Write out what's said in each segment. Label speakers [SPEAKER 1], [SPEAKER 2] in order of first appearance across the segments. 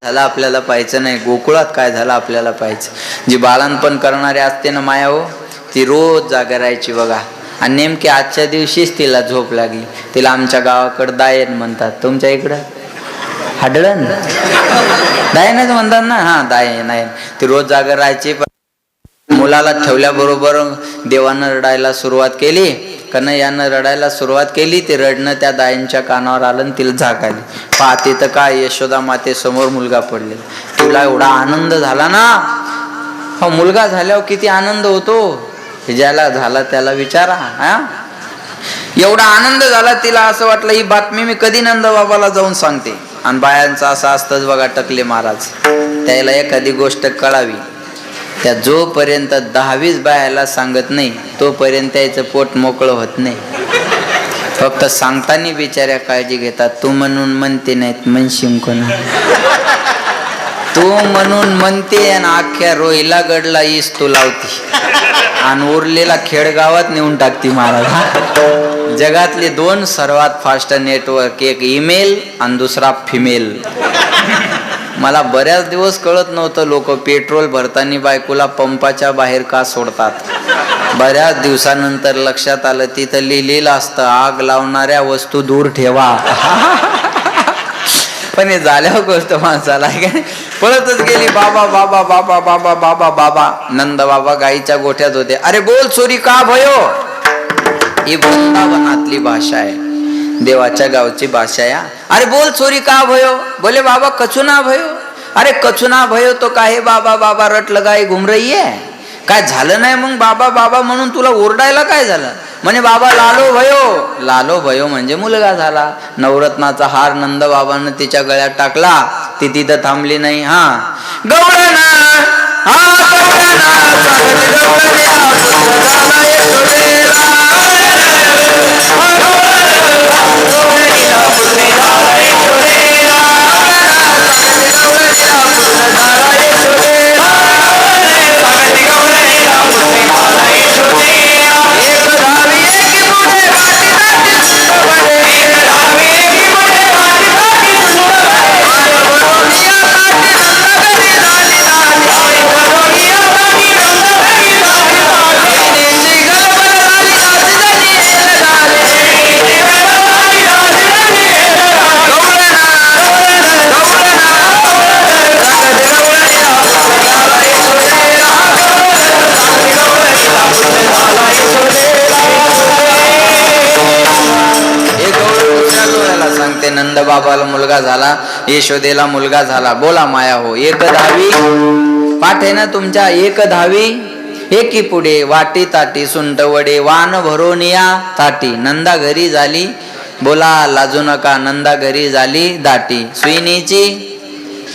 [SPEAKER 1] झालं आपल्याला पाहायचं नाही, गोकुळात काय झालं आपल्याला पाहायचं. जी बाळणपण करणारी असते ना माया हो, ती रोज जागा राहायची बघा. आणि नेमकी आजच्या दिवशीच तिला झोप लागली. तिला आमच्या गावाकडं दायन म्हणतात, तुमच्या इकडं हाडळण दायनच म्हणतात ना. हा दायन आहे. ती रोज जागा राहायची. मुलाला ठेवल्याबरोबर देवानं रडायला सुरुवात केली का नाही, यानं रडायला सुरुवात केली. ते रडणं त्या दायनच्या कानावर आलं आणि तिला जाग आली. पाहते तर काय, यशोदा मातेसमोर मुलगा पडले. तुला एवढा आनंद झाला ना. हा मुलगा झाल्यावर किती आनंद होतो, ज्याला झाला त्याला विचारा. हा एवढा आनंद झाला, तिला असं वाटलं ही बातमी मी कधी नंद बाबाला जाऊन सांगते. आणि बायांचं असं असतंच बघा, टकले महाराज, त्याला एखादी गोष्ट कळावी त्या जोपर्यंत 10-20 बायाला सांगत नाही तोपर्यंत त्याचं पोट मोकळं होत नाही. फक्त सांगताना बिचाऱ्या काळजी घेतात. तू म्हणून म्हणते नाहीत, म्हणशील कोणा. तू म्हणून म्हणते आणि अख्ख्या रोहिला गडला ईस तू लावती आणि उरलेला खेडगावात नेऊन टाकती महाराज. जगातले 2 सर्वात फास्ट नेटवर्क, एक ईमेल आणि दुसरा फिमेल. मला बऱ्याच दिवस कळत नव्हतं लोक पेट्रोल भरताना बायकोला पंपाच्या बाहेर का सोडतात. बऱ्याच दिवसानंतर लक्षात आलं, तिथं लिहिलेलं असतं आग लावणाऱ्या वस्तू दूर ठेवा. पण हे झाल्यावर गोष्ट माणसाला पळतच गेली. बाबा बाबा बाबा बाबा बाबा बाबा. नंद बाबा गाईच्या गोठ्यात होते. अरे बोल चोरी का भयो. ही वृंदावनातली भाषा आहे, देवाच्या गावची भाषा आहे. अरे बोल चोरी का भयो. बोले बाबा कचुना भयो. अरे कचुना भयो तो काय बाबा, बाबा रट लगाई घुम रही है. काय झालं नाही मग बाबा बाबा म्हणून तुला ओरडायला काय झालं. म्हणे बाबा लालो भयो. लालो भयो म्हणजे मुलगा झाला. नवरत्नाचा हार नंद बाबांना तिच्या गळ्यात टाकला. ती तिथं थांबली नाही. हा गौडना, हा गौडना, नंद बाबाला मुलगा झाला, यशोदेला मुलगा झाला. बोला माया हो. एक धावी पाठ आहे ना तुमच्या. एक धावी एकी पुढे, वाटी ताटी सुंट वडे, वान भरोनिया ताटी. नंदा घरी झाली, बोला लाजू नका, नंदा घरी झाली दाटी. सुईनीची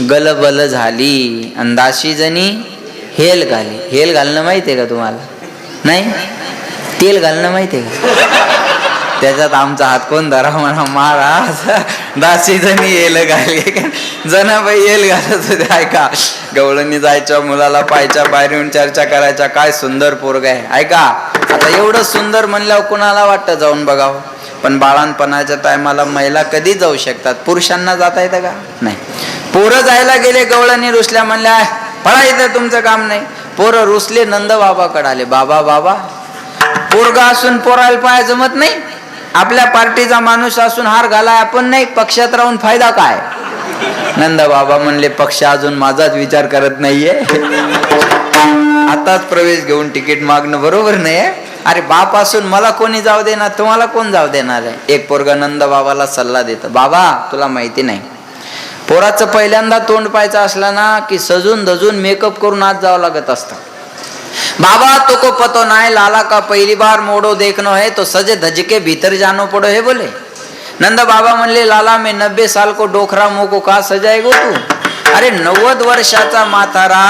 [SPEAKER 1] गलबल झाली, अंदाशी जणी हेल घाली. हेल घालणं माहितीये का तुम्हाला. नाही तेल घालणं माहितीये का. त्याच्यात आमचा हात कोण धरा म्हणा. महाराज दासी जणी येल घाली, जनाबाई येल घालत होते. ऐका, गवळणी जायच्या मुलाला पायच्या बाहेर येऊन चर्चा करायच्या, काय सुंदर पोरग आहे. ऐका, आता एवढं सुंदर म्हणल्यावर कुणाला वाटतं जाऊन बघावं. पण बाळांपणाच्या टायमाला महिला कधी जाऊ शकतात, पुरुषांना जाता येतं का. नाही. पोरं जायला गेले, गवळणी रुसल्या, म्हणल्या पळा इथं तुमचं काम नाही. पोरं रुसले, नंद बाबाकडे आले. बाबा बाबा, पोरगा असून पोरायला पाय जमत नाही. आपल्या पार्टीचा माणूस असून हार घालाय आपण नाही, पक्षात राहून फायदा काय. नंद बाबा म्हणले पक्ष अजून माझाच विचार करत नाहीये. आताच प्रवेश घेऊन तिकीट मागणं बरोबर नाही. अरे बाप असून मला कोणी जाऊ देणार, तुम्हाला कोण जाऊ देणार आहे. एक पोरगा नंद बाबाला सल्ला देतं, बाबा तुला माहिती नाही, पोराचं पहिल्यांदा तोंड पाहायचं असला ना की सजून धजून मेकअप करून आज जावं लागत असतं. बाबा तो को पतो नाही, लाला का पहली बार मोड़ो देखनो है तो सजे धज के भीतर जानो पड़ो है. बोले नंद बाबा म्हणले लाला मैं 90 साल को डोखरा मुंह को का सजाएगो तू. अरे 90 वर्षाचा म्हातारा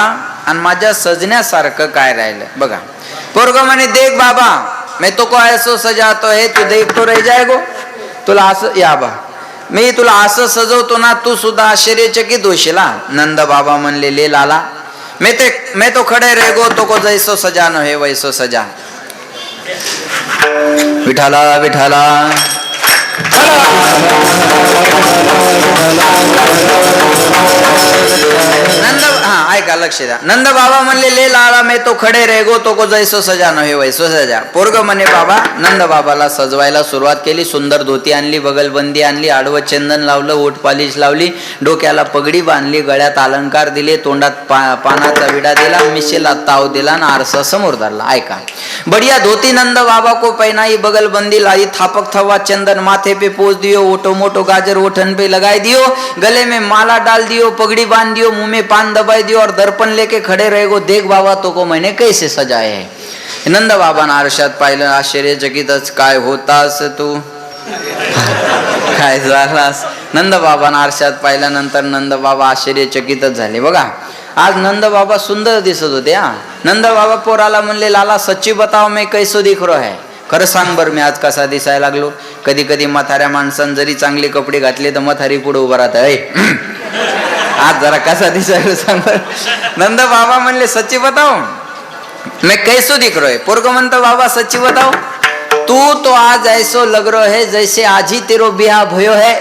[SPEAKER 1] आणि माझ्या सजण्यासारखं काय राहिलं बघा. पोरगं म्हणे देख बाबा मैं तो को ऐसो सजातो है तू देख तो रह जाएगो. तुला असं या बा मी तुला असं सजवतो ना, तू सुद्धा आश्चर्यचकित होशीला. नंद बाबा म्हणले ले लाला मैं तो खड़े रहेगो तो को जैसो सजानो है वैसो सजा. विठाला विठाला ऐका लक्ष द्या. नंद बाबा म्हणले ले लाला मे तो खडे रेगो तो को जैसो सजा नव्हे वैसो सजा. पोरग म्हणे बाबा. नंद बाबाला सजवायला सुरुवात केली. सुंदर धोती आणली, बगलबंदी आणली, आडवं चंदन लावलं, ओठ पालिश लावली, डोक्याला पगडी बांधली, गळ्यात अलंकार दिले, तोंडात पानाचा विडा दिला, मिशेला ताव दिला आणि आरसा समोर धरला. ऐका. बढ़िया धोती नंद बाबा को पहनाई, बगलबंदी लाई, थापक थवा चंदन माथे पे पोस दियो, ओटो मोटो गाजर ओठन पे लगाई दियो, गले में माला डाल दियो, पगड़ी बांध दियो, मुंह में पान दबाई दियो और दर्पण लेके खड़े रहेगो. देख बाबा तो को मैंने कैसे सजाए है. नंद बाबांना आरशात पाहिलं. आश्चर्यचकितच. काय होतास तू, काय झालास. नंद बाबांना आरशात पाहिल्यानंतर नंद बाबा आश्चर्यचकितच झाले. बघा आज नंद बाबा सुंदर दिसत होते. हा नंद बाबा पोराला म्हणले लाला सच्ची बताओ मैं कैसो दिख रहा है. खरं सांग बरं मी आज कसा दिसायला लागलो. कधी कधी म्हाताऱ्या माणसानं जरी चांगले कपडे घातले तर म्हातारी पुढे उभा राहत. आज जरा कसा दिसायला सांग बरं. नंद बाबा म्हणले सच्ची बताओ मैं कैसो दिख रहा है. पोरग म्हणतो बाबा सच्ची बताओ तू तो आज ऐसो लग रहा है जैसे आज ही तेरो बिहा भयो है.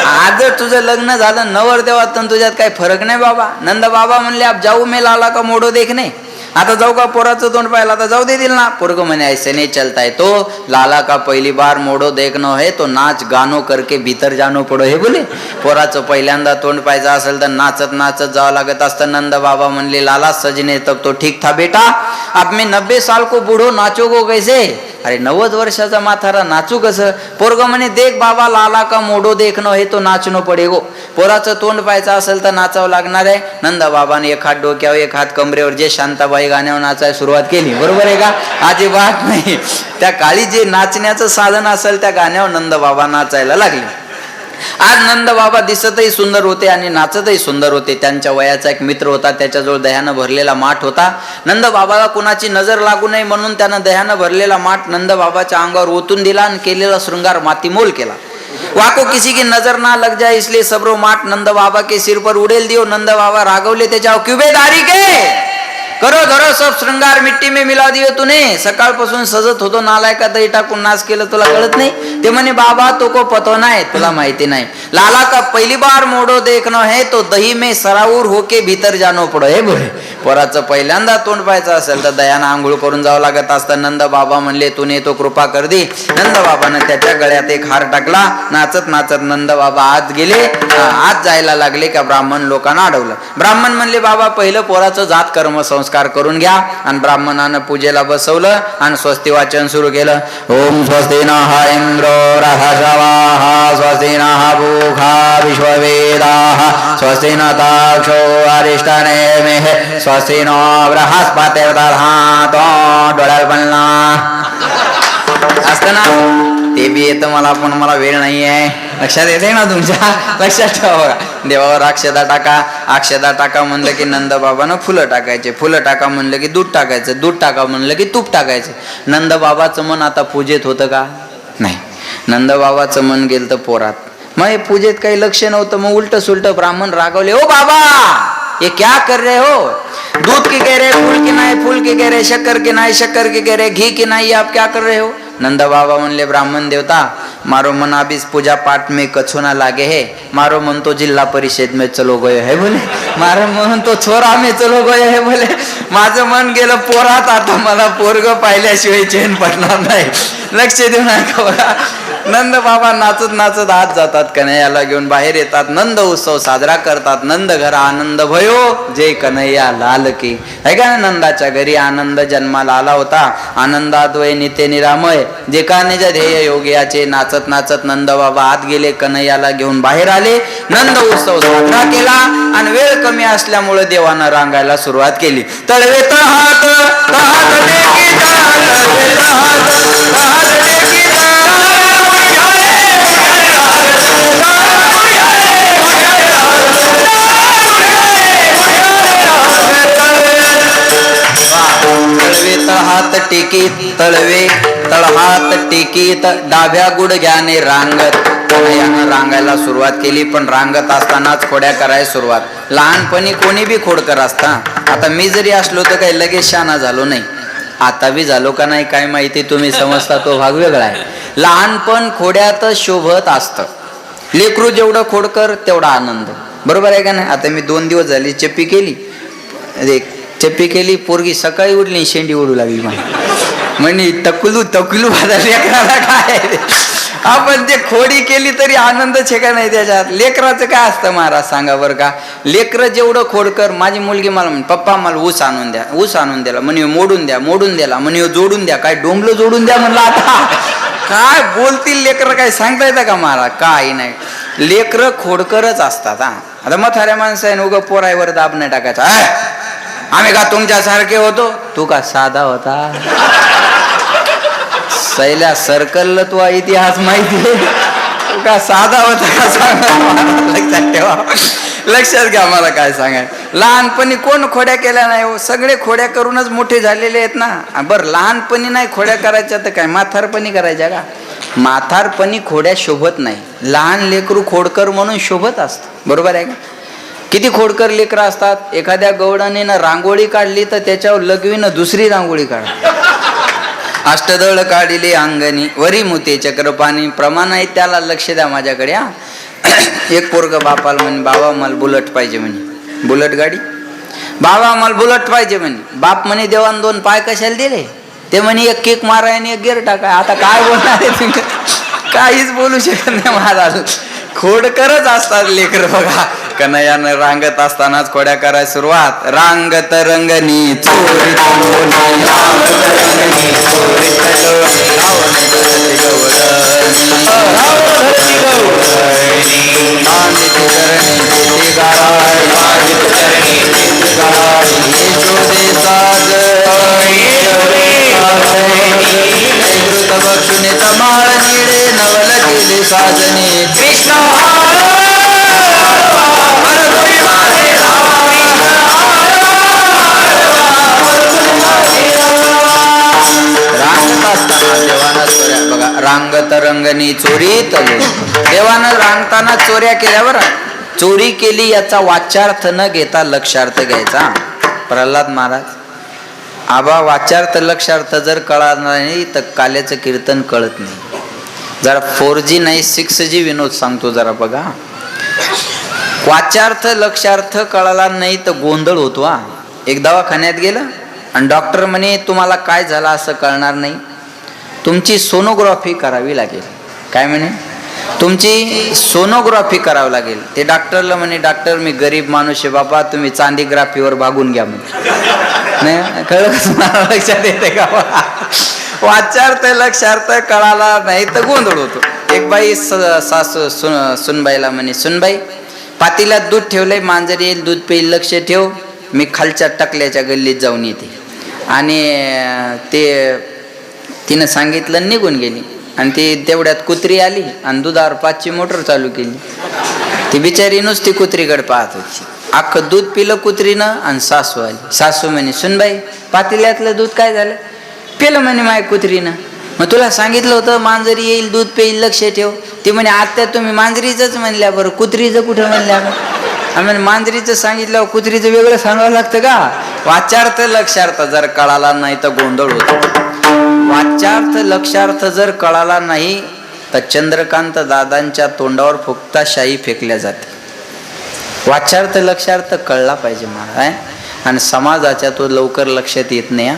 [SPEAKER 1] आज तुझं लग्न झालं नवरदेवात तुझ्यात काही फरक नाही बाबा. नंद बाबा म्हणले अब जाऊ मैं लाला का मोडो देखने. आता जाऊ का पोराचं तोंड पाहिलं आता जाऊ देतील ना. पोरग म्हणे ऐसे नहीं चलता है तो लाला का पहली बार मोडो देखनो है तो नाच गानो करके भीतर जानो पडो हे बोले. पोराचं पहिल्यांदा तोंड पाहायचं असेल तर नाचत नाचत जावं लागत असतं. नंद बाबा म्हणले लाला सजने तब तो ठीक था बेटा, अब मैं 90 साल को बूढ़ो नाचोगो कैसे. अरे 90 वर्षाचा म्हातारा नाचू कसं. पोरग म्हणे देख बाबा लाला का मोडो देखनो है तो नाचनो पडेगो. पोराचं तोंड पाहायचं असेल तर नाचावं लागणार आहे. नंद बाबाने एक हात डोक्यावर एक हात कमरेवर जे शांताबाई गाण्यावर नाचायला सुरुवात केली. बरोबर आहे का. अजिबात नाही. त्या काळी जे नाचण्याचं साधन असेल त्या गाण्यावर नंद बाबा नाचायला लागले. आज नंद बाबा दिसतही सुंदर होते आणि नाचतही सुंदर होते. त्यांच्या वयाचा एक मित्र होता, त्याच्याजवळ दह्यानं भरलेला माठ होता. नंद बाबाला कुणाची नजर लागू नये म्हणून त्यानं दह्यानं भरलेला माठ नंद बाबाच्या अंगावर ओतून दिला आणि केलेला शृंगार मातीमोल केला. वाको किसी की नजर ना लग जाए इसलिए सबरो माठ नंद बाबा के सिर पर उडेल दियो. नंद बाबा रागवले त्याच्यावर क्युबेदारी के करो धरो सब श्रृंगार मिट्टी में मिला दियो तूने. सकाळपासून सजत होतो नालायका दही टाकून नाच केलं तुला कळत नाही. ते म्हणे बाबा तो को पतो नाही तुला माहिती नाही. लाला का पहिली बार मोडो देखनो है तो दही में सराऊर होके भीतर जानो पडो हे बोले. पोराचं पहिल्यांदा तोंड पाहायचं असेल तर दयानं आंघोळ करून जावं लागत असतं. नंद बाबा म्हणले तूने तो कृपा कर दे. नंद बाबानं त्याच्या गळ्यात एक हार टाकला. नाचत नाचत नंद बाबा आत गेले. आत जायला लागले का ब्राह्मण लोकांना अडवलं. ब्राह्मण म्हणले बाबा पहिलं पोराचं जात कर्म संस्कार करून घ्या. आणि ब्राह्मणानं पूजेला बसवलं आणि स्वस्ती वाचन सुरू केलं. ओम स्वस्ति नः इंद्रो रहसवाः स्वस्ति नः भूखा विश्ववेदाः स्वस्ति न ताक्षो अरिष्टनेमिः स्वस्ति नो बृहस्पतिर्दधातु. डोळ्याला पडला असतं ना ते बी येतं मला पण मला वेळ नाही आहे. लक्षात येते ना तुमच्या. लक्षात ठेवा बघा. देवावर अक्षदा टाका. अक्षदा टाका म्हणलं की नंद बाबानं फुलं टाकायचे. फुलं टाका म्हणलं की दूध टाकायचं. दूध टाका म्हणलं की तूप टाकायचं. नंद बाबाचं मन आता पूजेत होतं का नाही. नंद बाबाचं मन गेलं तर पोरात. मग हे पूजेत काही लक्ष नव्हतं. मग उलट सुलट ब्राह्मण रागवले. ओ बाबा ये क्या कर रहे हो. दूध की कह रहे फूल की नाही फूल की कह रहे शक्कर की नाही शक्कर की कह रहे घी की नाही आप क्या कर रहे हो. नंद बाबा म्हणले ब्राह्मण देवता मारो मन अभी पूजा पाठ में कछु ना लागे है. मारो मन तो जिल्हा परिषद में चलो गयो है बोले. मारो मन तो छोरा में चलो गयो है बोले. माझं मन गेलं पोरात. आता मला पोरग पाहिल्याशिवाय चैन पडणार नाही. लक्ष देऊ नका बघा. नंद बाबा नाचत नाचत आत जातात. कन्हैयाला घेऊन बाहेर येतात. नंद उत्सव साजरा करतात. नंद घर आनंद भयो जय कन्हैया लाल की. है का. नंदाच्या घरी आनंद जन्माला आला होता. आनंदाद्वय नित्य निरामय जे का निज ध्येय योग्याचे. नाचत नाचत नंद बाबा आत गेले. कन्हैयाला घेऊन बाहेर आले. नंद उत्सव साजरा केला आणि वेळ कमी असल्यामुळे देवानं रांगायला सुरुवात केली. तळवे तळहात तळहात टेकी तळवे तळहात तळहात टेकी तळहात टेकीत तळवे तळहात टेकीत डाव्या गुडघ्याने रांगत. यानं रांगायला सुरुवात केली. पण रांगत असतानाच खोड्या करायला सुरुवात. लहानपणी कोणी बी खोडकर असता. आता मी जरी असलो तर काही लगेच शाना झालो नाही. आता बी झालो का नाही काय माहिती. तुम्ही समजता तो भाग वेगळा आहे. लहानपण खोड्यात शोभत असतं. लेकरू जेवढं खोडकर तेवढा आनंद. बरोबर आहे का नाही. आता मी 2 दिवस झाली चप्पी केली. चप्पी केली, पोरगी सकाळी उठली शेंडी ओढू लागली म्हणे तकलू लेकराला काय. आपण ते खोडी केली तरी आनंद छे का नाही त्याच्यात. लेकराचं काय असतं महाराज सांगा बरं का. लेकरं जेवढं खोडकर. माझी मुलगी मला म्हणे पप्पा मला ऊस आणून द्या. ऊस आणून दिला म्हणे मोडून द्या म्हणे जोडून द्या. काय डोंबलं जोडून द्या म्हणलं. आता काय बोलतील लेकरं, काय सांगता येतं का महाराज. काही नाही, लेकरं खोडकरच असतात. हा आता म्हाताऱ्या माणसाने उगं पोरायवर दाब नाही टाकायचा. आम्ही का तुमच्यासारखे होतो. तू का साधा होता. सैल्या सर्कलला तू इतिहास माहिती का साधा होता का सांगा. लक्षात ठेवा, लक्षात घ्या. मला काय सांगाय, लहानपणी कोण खोड्या केल्या नाही हो. सगळे खोड्या करूनच मोठे झालेले आहेत ना. बरं लहानपणी नाही खोड्या करायच्या तर काय म्हातारपणी करायच्या का. म्हातारपणी खोड्या शोभत नाही. लहान लेकरू खोडकर म्हणून शोभत असतं. बरोबर आहे का. किती खोडकर लेकरं असतात. एखाद्या गवडाने रांगोळी काढली तर त्याच्यावर लगवीनं दुसरी रांगोळी काढ. अष्टदळ काढिले अंगणी वरी मुते चक्रपाणी. प्रमाण आहे त्याला लक्ष द्या माझ्याकडे. हा एक पोरग बापाला म्हणे बाबा मला बुलट पाहिजे म्हणे. बुलट गाडी. बाबा मला बुलट पाहिजे म्हणे. बाप म्हणे देवान 2 पाय कशाला दिले. ते म्हणे एक किक माराय आणि एक गिअर टाकाय. आता काय बोलणार आहे तुम्ही. काहीच बोलू शकत नाही महाराज. खोडकरच असतात लेकर बघा. कन्हैयानं रांगत असतानाच खोड्या करायला सुरुवात. रांगत रंगनी चोरी माळ निळे नवल केले साजने. कृष्ण बघा रांगत रंगनी चोरी तलो. देवानं रांगताना चोऱ्या केल्या. बरं चोरी केली याचा वाच्यार्थ न घेता लक्षार्थ घ्यायचा. प्रल्हाद महाराज आबा वाच्यार्थ लक्षार्थ जर कळणार नाही तर काल्याचं कीर्तन कळत नाही. जरा 4G नाही 6G विनोद सांगतो जरा बघा. वाच्यार्थ लक्षार्थ कळाला नाही तर गोंधळ होतो. हा एक दवाखान्यात गेलं आणि डॉक्टर म्हणे तुम्हाला काय झालं असं कळणार नाही, तुमची सोनोग्राफी करावी लागेल. काय म्हणे तुमची सोनोग्राफी करावं लागेल. ते डॉक्टरला म्हणे डॉक्टर मी गरीब माणूस आहे बाबा, तुम्ही चांदीग्राफीवर भागून घ्या म्हणे. नाही कळलं मला लक्षात येते का. वाच्यार्थ लक्षार्थ कळाला नाही तर गोंधळ होतो. एक बाई सासू सुनबाईला म्हणे सुनबाई पातील्यात दूध ठेवलंय, मांजर येईल दूध पेईल, लक्ष ठेव. मी खालच्या टकल्याच्या गल्लीत जाऊन येते. आणि ते तिनं सांगितलं निघून गेली. आणि ती तेवढ्यात कुत्री आली आणि दुधावर 5ची मोटर चालू केली. ती बिचारी नुसती कुत्रीकडे पाहत होती. अख्खं दूध पिलं कुत्रीनं आणि सासू आली. सासू म्हणे सुनबाई पातेल्यातलं दूध काय झालं. पिलं म्हणे माय कुत्रीनं. मग तुला सांगितलं होतं मांजर येईल दूध पेईल, लक्ष ठेव. ती म्हणे आत्या तुम्ही मांजरीचंच म्हणल्या, बरं कुत्रीचं कुठं म्हणल्या. आम्ही मांजरीचं सांगितलं कुत्रीचं वेगळं सांगावं लागतं का. वाच्यार्थ लक्षार्थ जर कळाला नाही तर गोंधळ होतो. वाच्यार्थ लक्षार्थ जर कळाला नाही तर चंद्रकांत दादांच्या तोंडावर फुकता शाई फेकल्या जाते. वाच्यार्थ लक्षार्थ कळला पाहिजे मला. आणि समाजाच्या तो लवकर लक्षात येत नाही.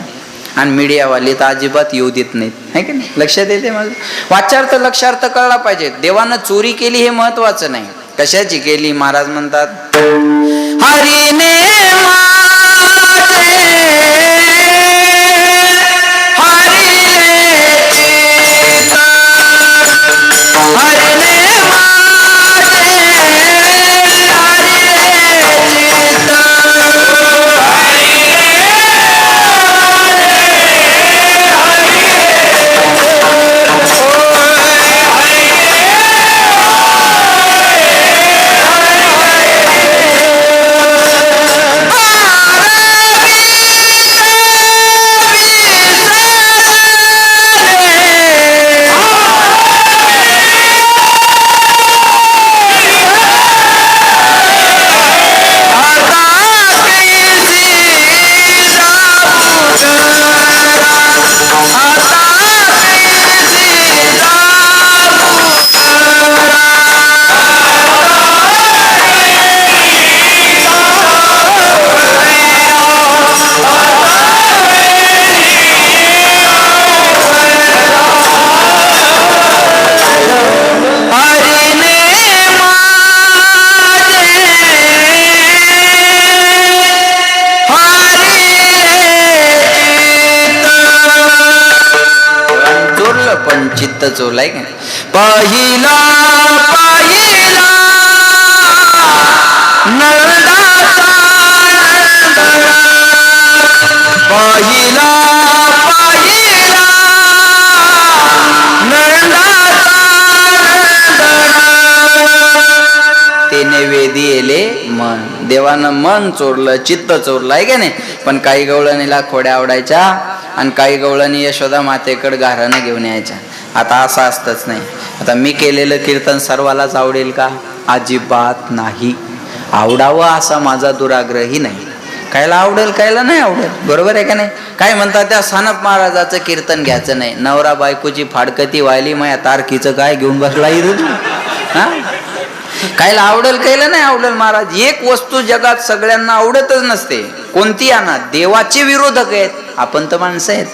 [SPEAKER 1] आणि मीडियावाले तर अजिबात येऊ देत नाहीत, है की नाही. लक्षात येते माझं. वाच्यार्थ लक्षार्थ कळला पाहिजे. देवानं चोरी केली हे महत्वाचं नाही, कशाची केली. महाराज म्हणतात हरीने पण चित्त चोरलाय का. पहिला पहिला नंदाचा नंदन, पहिला पहिला नंदाचा नंदन, तेने वेदी येले मन. देवानं मन चोरलं, चित्त चोरलं आहे का नाही. पण काही गवळणीला खोड्या आवडायच्या आणि काही गवळणी यशोदा मातेकडे गाऱ्हाणं घेऊन यायच्या. आता असं असतंच नाही. आता मी केलेलं कीर्तन सर्वालाच आवडेल का? अजिबात नाही. आवडावं असा माझा दुराग्रही नाही. कायला आवडेल कायला नाही आवडेल, बरोबर आहे का नाही. काय म्हणतात त्या सानप महाराजाचं कीर्तन घ्यायचं नाही. नवरा बायकोची फाडकती व्हायली, माया तारखीचं काय घेऊन बसला हा. कायला आवडेल कायला नाही आवडेल. महाराज एक वस्तू जगात सगळ्यांना आवडतच नसते. कोणती आणा, देवाचे विरोधक आहेत, आपण तर माणसं आहेत.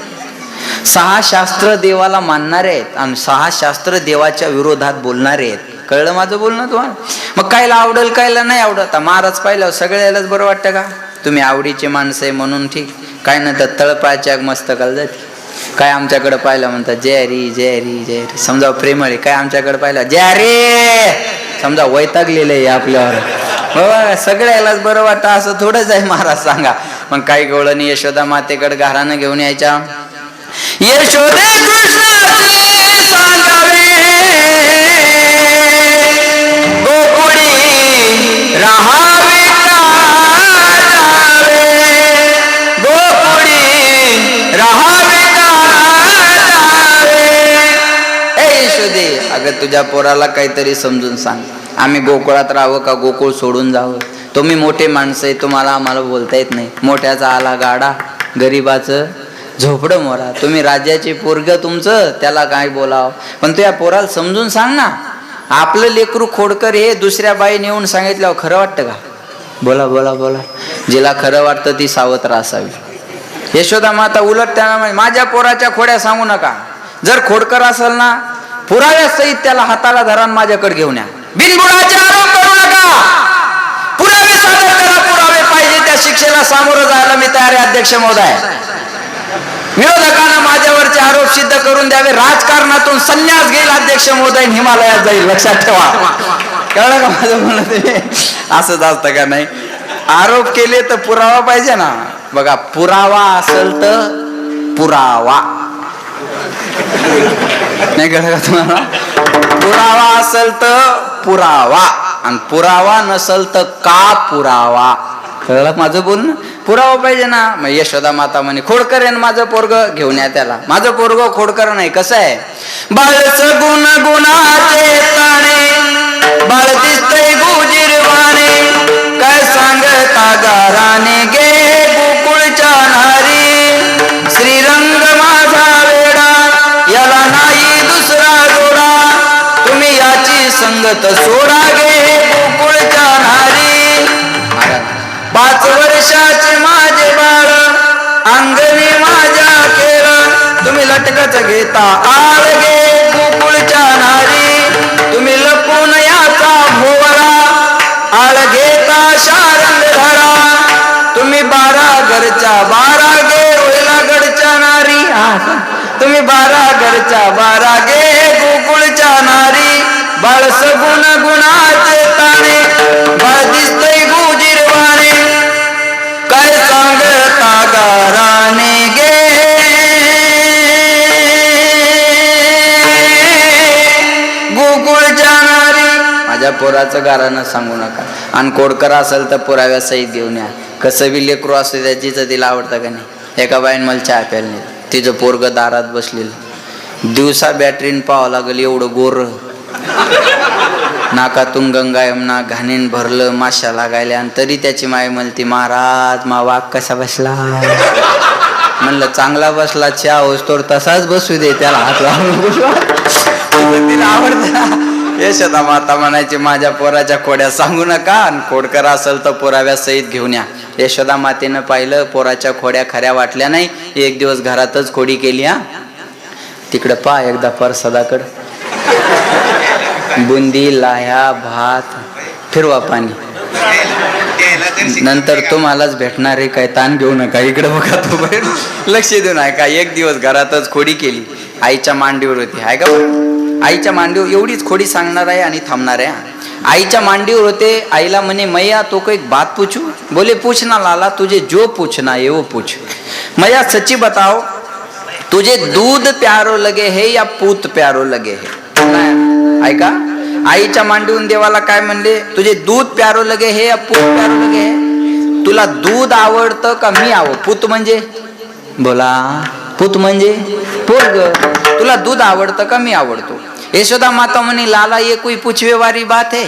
[SPEAKER 1] 6 शास्त्र देवाला मानणारे आहेत आणि 6 शास्त्र देवाच्या विरोधात बोलणारे आहेत. कळलं माझं बोलणं तुम्हाला. मग कायला आवडेल कायला नाही आवडत. महाराज पाहिल्यावर सगळ्यालाच बरं वाटतं का? तुम्ही आवडीचे माणसं आहे म्हणून ठीक. काय नाही तर तळपायाच्या मस्तकाला जाते. काय आमच्याकडे पाहिलं म्हणतात जय हरी जय हरी जय हरी. समजा प्रेमळ आहे. काय आमच्याकडे पाहिलं जय हरी, समजा वैतागलेलं आहे आपल्यावर. बाबा सगळ्यालाच बरं वाटतं असं थोडंच आहे महाराज सांगा. मग काही गवळणी यशोदा मातेकडे गाऱ्हाणं घेऊन यायच्या. यशोदे कृष्णाची सांगावे गोकुळी राहावे काढावे, गोकुळी राहावे काढावे. ए यशोदे, अगं तुझ्या पोराला काहीतरी समजून सांग. आम्ही गोकुळात राहावं का गोकुळ सोडून जावं? तुम्ही मोठे माणसं आहे, तुम्हाला आम्हाला बोलता येत नाही. मोठ्याचा आला गाडा, गरीबाचं झोपडं मोरा. तुम्ही राज्याचे पोरग तुमचं, त्याला काय बोलाव. पण तू या पोराला समजून सांग ना. आपलं लेकरू खोडकर हे दुसऱ्या बाई नेऊन सांगितल्यावर खरं वाटतं का? बोला बोला बोला. जिला खरं वाटतं ती सावत्र असावी. यशोदा माता उलट त्यांना माझ्या पोराच्या खोड्या सांगू नका. जर खोडकर असेल ना, पुराव्यासहित त्याला हाताला धरा माझ्याकडे घेऊन या. बिनबुडाचे आरोप करू नका. पुरावे सादर करा. पुरावे पाहिजे त्या शिक्षेला सामोरं जायला मी तयार आहे अध्यक्ष महोदय. विरोधकांना माझ्यावरचे आरोप सिद्ध करून द्यावे. राजकारणातून संन्यास घेईल अध्यक्ष महोदय, हिमालयात जाईल. लक्षात ठेवा. कळलं का माझं म्हणणं? ते असंच असतं का नाही. आरोप केले तर पुरावा पाहिजे ना. बघा पुरावा असेल तर पुरावा नाही कळलं का तुम्हाला. पुरावा असेल तर पुरावा आणि पुरावा नसेल तर का पुरावा. कळलं माझं बोलणं. पुरावा पाहिजे ना. मग यशोदा माता म्हणे खोडकर आहे माझं पोरग, घेऊन या त्याला. माझं पोरग खोडकर नाही. कसं आहे, बाळच गुण गुणाचे ताणे, बाळ दिसतय गुजिरवाणे, काय सांगता गाराने गे गोकुळच्या नारी. श्रीरंग माझा वेडा, याला नाही दुसरा जोडा, तुम्ही याची संगत सोडा गे गोकुळच्या नारी. 5 वर्षाचे माझे बाळ, अंगणी माझ्या केळ, तुम्ही लटकच घेता आळ गे गोकुळच्या नारी. तुम्ही लपून याचा भोवरा, आळ घेता शारंग धरा, तुम्ही 12 घरच्या 12 गे रोहिलागडच्या नारी. तुम्ही 12 घरच्या 12 गे गोकुळच्या नारी. बाळ सगुण गुणाचे ताणे, बाळ दिसतय गुजिरवाणे, काय सांगता गाराने गे गोकुळच्या नारी. माझ्या पोराचं गारानं सांगू नका. आणि कोडकर असेल तर पुराव्यासहित घेऊन या. कसं बी लेकरू असतं त्याचीच तिला आवडतं का नाही. एका बाईन मला चहा प्यायला नाही. तिचं पोरग दारात बसलेलं. दिवसा बॅटरीन पाहावं लागेल एवढं गोर, नाकातून गंगा यमुना घाणीन भरलं, माश्या लागायला. आणि तरी त्याची माय म्हणती महाराज मा वाघ कसा बसला. म्हणलं चांगला बसला, चहा होस्तोर तसाच बसू दे, त्याला हात लावून. तिला आवडतं. यशोदा माता म्हणायची माझ्या पोराच्या खोड्या सांगू नका. आणि खोडकर असेल तर पुराव्यासहित घेऊन या. यशोदा मातेनं पाहिलं पोराच्या खोड्या खऱ्या वाटल्या नाही. एक दिवस घरातच खोडी केली. हा तिकडं पा एकदा परसदाकडं बुंदी लाह्या भात फिरवा पाणी. नंतर तुम्हालाच भेटणार आहे, काय ताण घेऊ नका. इकडे बघा तो लक्ष देऊ नका. एक दिवस घरातच खोडी केली. आईच्या मांडीवर होती, आहे का बरं? आईच्या मांडीवर, एवढीच खोडी सांगणार आहे आणि थांबणार आहे. आईच्या मांडीवर होते. आईला म्हणे मैया तो को एक बात पूछू? बोले पूछना लाला, तुझे जो पूछना है वो पूछ. मैया सच्ची बताओ, तुझे दूध प्यारो लगे है या पूत प्यारो लगे है? ऐका, आईच्या मांडीवरून देवाला काय म्हणले? तुझे दूध प्यारो लगे हे या पूत प्यारो लगे हे? तुला दूध आवडतं का मी पूत म्हणजे बोला, पूत म्हणजे पोरग. तुला दूध आवडतं का मी आवडतो? यशोदा माता म्हणे लाला ये कोई पूछवे वाली बात है,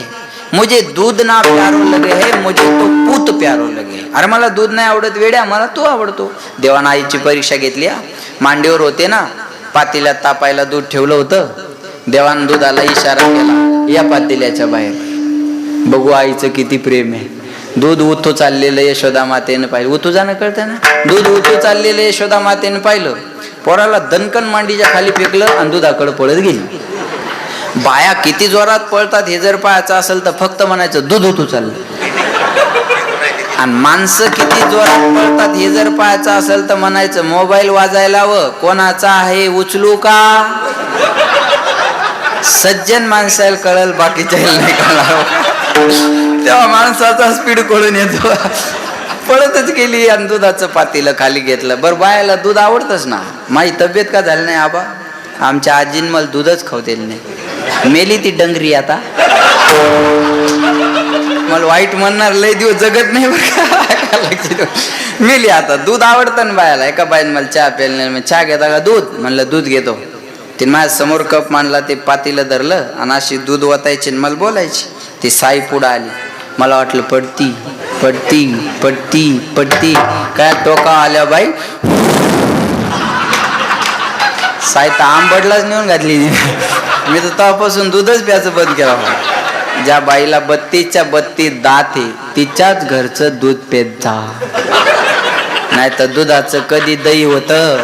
[SPEAKER 1] मुझे दूध ना प्यारो लगे है, मुझे तो पूत प्यारो लगे. अरे मला दूध नाही आवडत वेड्या, मला तू आवडतो. देवानं आईची परीक्षा घेतली. मांडीवर होते ना, पातेल्यात तापायला दूध ठेवलं होतं. देवानं दुधाला इशारा केला, या पातेल्याच्या बाहेर. बघू आईचं किती प्रेम आहे. दूध उतू चाललेलं यशोदा मातेनं पाहिलं. उतू जाणं कळतं ना, दूध उतू चाललेलं यशोदा मातेनं पाहिलं. पोराला दणकन मांडीच्या खाली फेकलं आणि दुधाकडे पळत गेली. बाया किती जोरात पळतात हे जर पाहायचं असेल तर फक्त म्हणायचं दूध उतू चाललं. आणि माणसं किती जोरात पळतात हे जर पाहायचं असेल तर म्हणायचं मोबाईल वाजायला व कोणाचा आहे उचलू का. सज्जन माणसाला कळल, बाकीच्या नाही कळणार. तेव्हा माणसाचा स्पीड कळून येतो. पळतच गेली आणि दुधाचं पातेलं खाली घेतलं. बरं बायाला दूध आवडतच ना. माझी तब्येत का झाली नाही आबा? आमच्या आजीन मला दूधच खावतेल नाही. मेली ती डंगरी आता. मला वाईट म्हणणार, लय दिवस जगत नाही बरं. मेली आता. दूध आवडतं ना बायाला. एका बाईन मला चहा प्यायला नाही. चहा घेता का दूध? म्हणलं दूध घेतो. तिने माझ्या समोर कप मांडला, ते पातेलं धरलं आणि अशी दूध ओतायची मला बोलायची. ती साई पुढं आली. मला वाटलं पडती पडती पडती पडती, काय टोका आल्या बाई. साई तर आंबडलाच नेऊन घातली. मी तर तेव्हापासून दूधच प्यायचं बंद केला. ज्या बाईला 32च्या 32 दात आहे तिच्याच घरचं दूध पेत जा, नाही तर दुधाचं कधी दही होतं.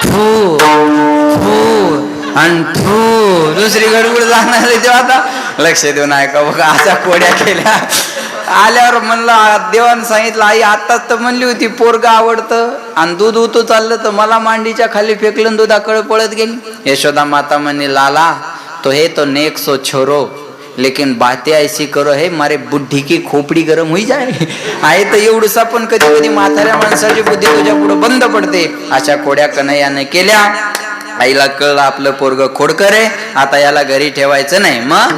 [SPEAKER 1] फू फू आणि फू दुसरी गडबड जाणार तेव्हा. आता लक्ष देऊन ऐका बघा, अशा कोड्या केल्या. आल्यावर म्हणलं, देवानं सांगितलं आई आत्ताच तर म्हणली होती पोरग आवडतं आणि दूध उतू चाललं तर मला मांडीच्या खाली फेकलं, दुधाकडे पळत गेली. यशोदा माता म्हणे लाला तो हे तो नेक सो छोरो, लेकिन बातें ऐसी करो है मारे बुद्धी की खोपडी गरम होई जाए. आहे तर एवढूसा पण कधी कधी म्हाताऱ्या माणसाची बुद्धी तुझ्या पुढे बंद पडते. अशा कोड्या कन्हैयाने केल्या. आईला कळलं आपलं पोरग खोडकर आहे, आता याला घरी ठेवायचं नाही. मग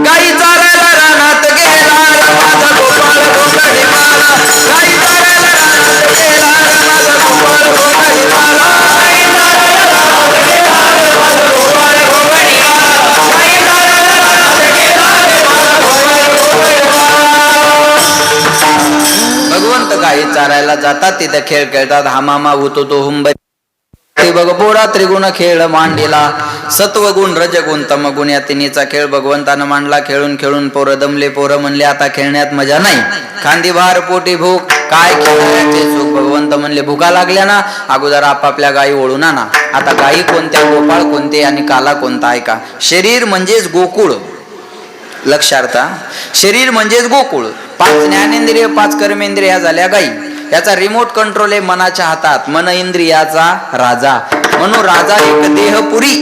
[SPEAKER 1] गाई चारायला रानात गेला, माझा गोपाळ घोंगडी माला. गाई चारायला रानात गेला, माझा गोपाळ घोंगडी माला. गाई चारायला रानात गेला, माझा गोपाळ घोंगडी माला. गाई चारायला रानात गेला, माझा गोपाळ घोंगडी माला. भगवंत गाई चारायला जातात, तिथे खेळ खेळतात. हा मामा होतो तो हुंब ते बघ बोरा त्रिगुण खेळ मांडीला. सत्वगुण रजगुण तमगुण या तिन्हीचा खेळ भगवंतानं मांडला. खेळून खेळून पोरं दमले. पोरं म्हणले आता खेळण्यात मजा नाही, खांदी भार पोटी भूक, काय खेळण्याचे सुख. भगवंत म्हणले भुका लागल्या ना, अगोदर आपापल्या गायी ओळून आणा. आता गायी कोणत्या, गोपाळ कोणते आणि काला कोणता ऐका. शरीर म्हणजेच गोकुळ. लक्षार्था, शरीर म्हणजेच गोकुळ. 5 ज्ञानेंद्रिय 5 कर्मेंद्रिय ह्या झाल्या गायी. याचा रिमोट कंट्रोल आहे मनाच्या हातात. मन इंद्रियाचा राजा. म्हणून राजा एक देहपुरी.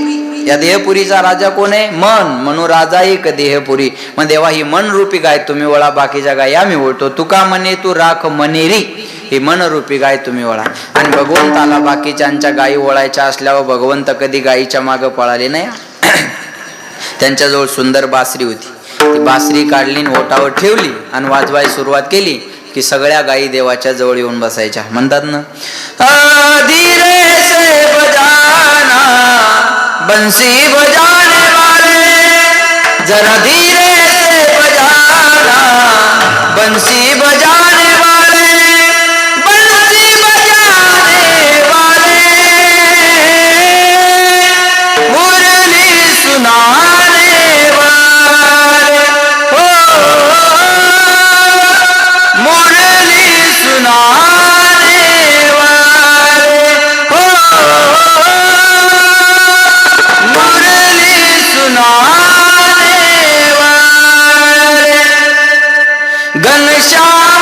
[SPEAKER 1] या देहपुरीचा राजा कोण आहे? मन. म्हणून राजा एक देहपुरी. मग देवा ही मन रूपी गाय तुम्ही वळा, बाकीच्या गाय आम्ही ओळतो. तुका म्हणे तू राख मनेरी, ही मन रूपी गाय तुम्ही वळा. आणि भगवंताला बाकीच्यांच्या गायी ओळायच्या असल्यावर भगवंत कधी गायीच्या मागं पळाले नाही. त्यांच्याजवळ सुंदर बासरी होती. ती बासरी काढली, ओटावर ठेवली आणि वाजवायला सुरुवात केली की सगळ्या गायी देवाच्या जवळ येऊन बसायच्या. म्हणतात ना, धीरे से बजाना बंसी बजाने वाले, जरा धीरे से बजाना बंसी बजाने वाले, बंसी बजाने वाले, मुरली सुनाने वाले, मुरली सुनाने वाले, मुरली सुनाने वाले. घनश्याम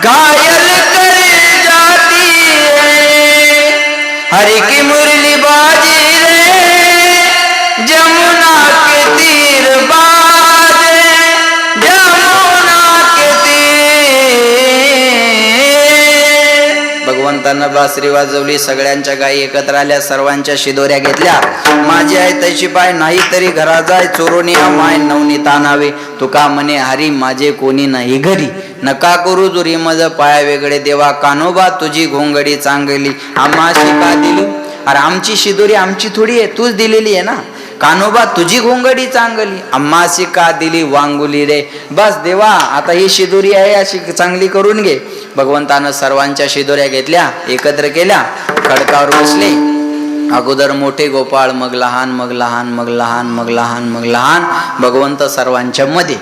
[SPEAKER 1] घायल कर जाती है हरि की मुरली बाजी रे जमुना के तीर बाजे जमुना के तीर. भगवंतानं बासरी वाजवली, सगळ्यांच्या गायी एकत्र आल्या, सर्वांच्या शिदोऱ्या घेतल्या. माझी आई तशी पाय नाही तरी घरा जाय चोरोनी माय नवनीता नावे तुका म्हणे हरी माझे कोणी नाही घरी. नका करू जुरी मज पाया वेगळे देवा कानोबा तुझी घोंगडी चांगली आम्हाशी का दिली. अरे आमची शिदोरी आमची थोडी आहे, तूच दिलेली आहे ना. कानोबा तुझी घोंगडी चांगली आम्हाशी का दिली वांगुली रे. बस देवा आता ही शिदोरी आहे अशी चांगली करून घे. भगवंतानं सर्वांच्या शिदोऱ्या घेतल्या, एकत्र केल्या, खडकावर बसले. अगोदर मोठे गोपाळ, मग लहान, मग लहान, मग लहान, मग लहान, मग लहान. भगवंत सर्वांच्या मध्ये.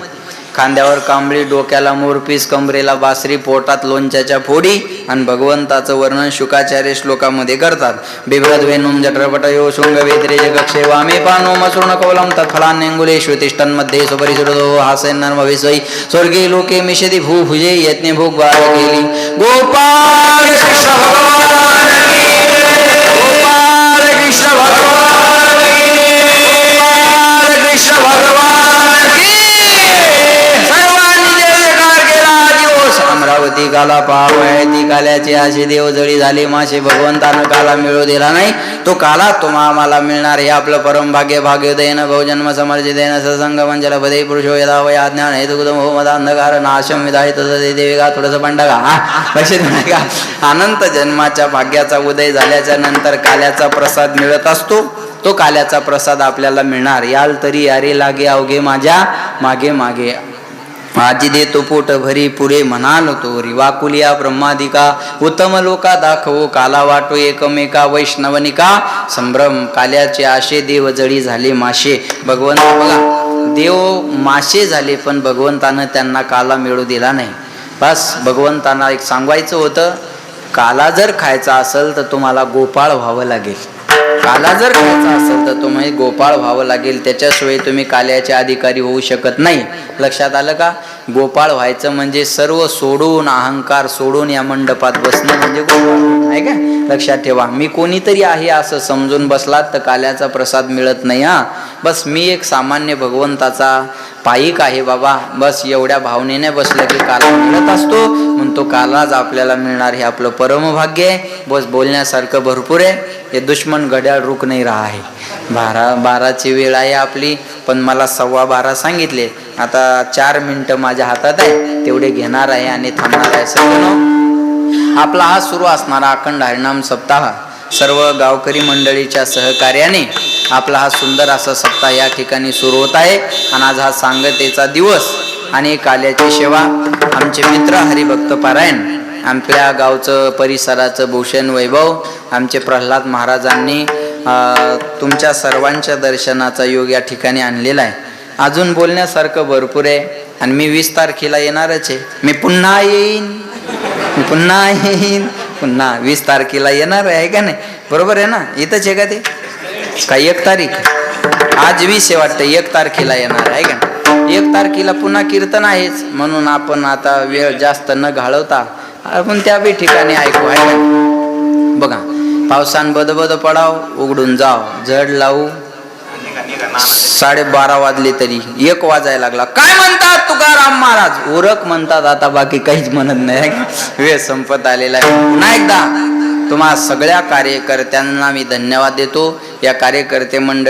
[SPEAKER 1] खांद्यावर कांबळी, डोक्याला मोरपीस, कमरेला बासरी, पोटात लोणच्याच्या फोडी. आणि भगवंताचं वर्णन शुकाचार्य श्लोकामध्ये करतात. बिभ्रद वेणुम जठरपटयो शुंग वेद्रे जगक्षे वामे पानो मसृण कौलम तत्फलान्यंगुलेषु तिष्ठन्मध्ये सुपरिसुरतो हासेन्नर्मविसै स्वर्गे लोके मिषति भूभुजे यज्ञ भोग बार केली. गोपाळ कृष्ण भगवान की, गोपाळ कृष्ण भगवान की, गोपाळ कृष्ण भगवान की. अमरावती काला पाहावय ती काल्याची अशी देवजळी झाली मासे. भगवंतानं काला मिळू दिला नाही, तो काला आम्हाला मिळणार हे आपलं परम भाग्य. भाग्योदयन बहुजन्म समर्जितेन सत्संग मंजल पदे पुरुषो यदा वय अज्ञान हेतुकुतम हो मदा अंधकार नाशम विदाय तसे देवी का थोडंसं पंडा का लक्षात नाही का. अनंत जन्माच्या भाग्याचा उदय झाल्याच्या नंतर काल्याचा प्रसाद मिळत असतो. तो काल्याचा प्रसाद आपल्याला मिळणार. याल तरी यारे लागे अवघे माझ्या मागे मागे. आजी देतो पोट भरी पुरे म्हणाल तोरी वाकुलिया ब्रह्मादिका उत्तम लोका दाखवो काला वाटो एकमेका वैष्णवनिका संभ्रम. काल्याचे आशे देव जळी झाले माशे. भगवंत बघा देव माशे झाले पण भगवंतानं त्यांना काला मिळू दिला नाही. बस भगवंतांना एक सांगायचं होतं, काला जर खायचा असेल तर तुम्हाला गोपाळ व्हावं लागेल. काला जर खायचा असेल तर तुम्ही गोपाळ व्हावं लागेल, त्याच्याशिवाय तुम्ही काल्याचे अधिकारी होऊ शकत नाही. लक्षात आलं का. गोपाळ व्हायचं म्हणजे सर्व सोडून, अहंकार सोडून या मंडपात बसणं म्हणजे गोपाळ आहे का. लक्षात ठेवा. मी कोणीतरी आहे असं समजून बसलात तर काल्याचा प्रसाद मिळत नाही. हा बस मी एक सामान्य भगवंताचा पाईक आहे बाबा, बस एवढ्या भावनेने बसलं की काला मिळत असतो. म्हणतो कालाच आपल्याला मिळणार हे आपलं परमभाग्य आहे. बस बोलण्यासारखं भरपूर आहे. हे दुश्मन घड्याळ रुक नाही रहा आहे. 12ची वेळ आहे आपली, पण मला 12:15 सांगितले. आता 4 मिनिटं माझ्या हातात आहे, तेवढे घेणार आहे आणि थांबणार आहे. सर्व आपला हा सुरू असणारा अखंड हरिनाम सप्ताह सर्व गावकरी मंडळीच्या सहकार्याने आपला हा सुंदर असा सप्ताह या ठिकाणी सुरू होत आहे. आणि आज हा सांगतेचा दिवस आणि काल्याची सेवा. आमचे मित्र हरिभक्त पारायण, आपल्या गावचं परिसराचं भूषण वैभव आमचे प्रल्हाद महाराजांनी तुमच्या सर्वांच्या दर्शनाचा योग या ठिकाणी आणलेला आहे. अजून बोलण्यासारखं भरपूर आहे आणि मी 20 तारखेला येणारच आहे. मी पुन्हा येईन पुन्हा 20 तारखेला येणार आहे का नाही. बरोबर आहे ना. इथंच आहे का ते काय 1 तारीख आज 20 आहे वाटतं. 1 तारखेला येणार आहे का. 1 तारखेला पुन्हा कीर्तन आहेच. म्हणून आपण आता वेळ जास्त न घालवता आपण त्या बी ठिकाणी ऐकू आहे का. बघा पावसान बदबद पडाव उघडून जाव जड लावू 12:30 वाजले तरी 1 वाजायला लागला. काय म्हणतात तुकाराम महाराज. उरक म्हणतात आता, बाकी काहीच म्हणत नाही. वेळ संपत आलेला आहे. पुन्हा एकदा तुम्हा सगळ्या कार्यकर्त्यांना मी धन्यवाद देतो. या कार्यकर्ते मंडळी